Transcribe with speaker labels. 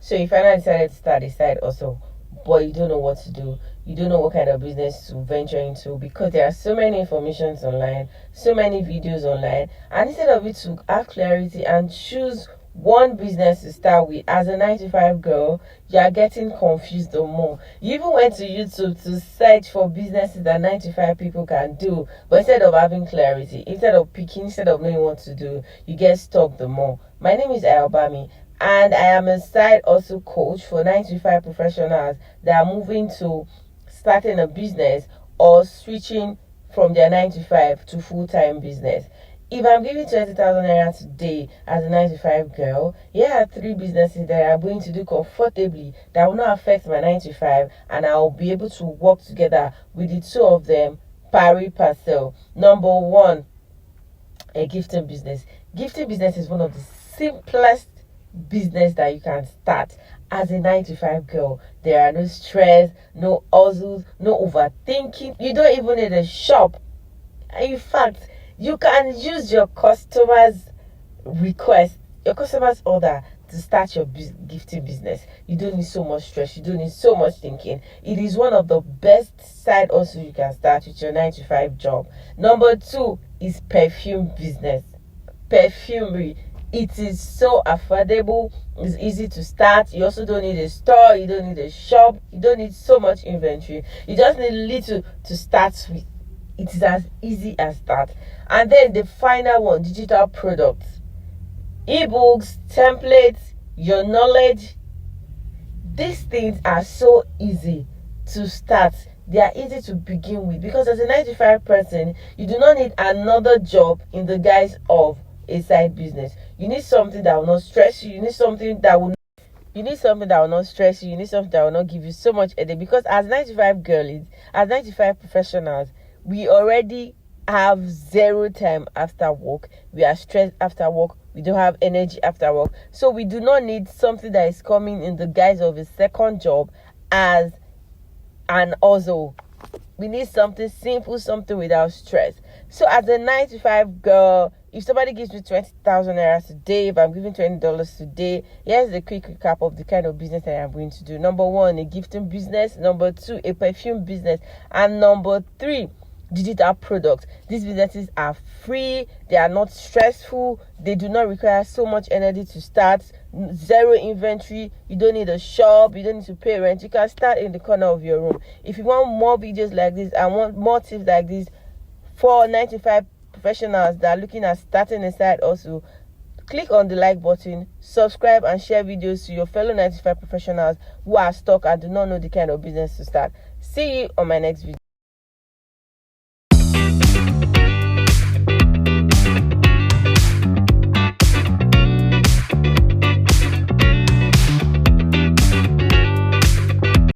Speaker 1: So you finally decided to start a side also, but you don't know what to do. You don't know what kind of business to venture into because there are so many informations online, so many videos online, and instead of you to have clarity and choose one business to start with, as a 9 to 5 girl, you are getting confused the more. You even went to YouTube to search for businesses that 9 to 5 people can do, but instead of having clarity, instead of picking, instead of knowing what to do, you get stuck the more. My name is Ayobami, and I am a side also coach for 9 to 5 professionals that are moving to starting a business or switching from their 9 to 5 to full-time business. If I'm giving 20,000 naira today as a 9 to 5 girl, here are 3 businesses that I'm going to do comfortably that will not affect my 9 to 5, and I'll be able to work together with the two of them pari passer. Number one, a gifting business. Gifting business is one of the simplest business that you can start as a 9 to 5 girl. There are no stress, no hustles, no overthinking. You don't even need a shop. In fact, you can use your customers' request, your customers' order to start your gifting business. You don't need so much stress. You don't need so much thinking. It is one of the best side also you can start with your 9 to 5 job. Number two is perfume business. Perfumery. It is so affordable. It's easy to start. You also don't need a store. You don't need a shop. You don't need so much inventory. You just need little to start with. It is as easy as that. And then the final one, digital products, ebooks, templates, your knowledge. These things are so easy to start. They are easy to begin with because as a 9 to 5 person, you do not need another job in the guise of a side business. You need something that will not stress you. You need something that will not stress you. You need something that will not give you so much headache. Because as 9 to 5 girls, as 9 to 5 professionals, we already have zero time after work. We are stressed after work. We don't have energy after work. So we do not need something that is coming in the guise of a second job as an also. We need something simple, something without stress. So as a 9 to 5 girl, if somebody gives me 20,000 naira today, if I'm giving $20 today, here's a quick recap of the kind of business that I'm going to do. Number one, a gifting business. Number two, a perfume business. And number three, digital products. These businesses are free. They are not stressful. They do not require so much energy to start. Zero inventory. You don't need a shop. You don't need to pay rent. You can start in the corner of your room. If you want more videos like this and want more tips like this for 9 to 5 professionals that are looking at starting a side also, click on the like button, subscribe and share videos to your fellow 9 to 5 professionals who are stuck and do not know the kind of business to start. See you on my next video.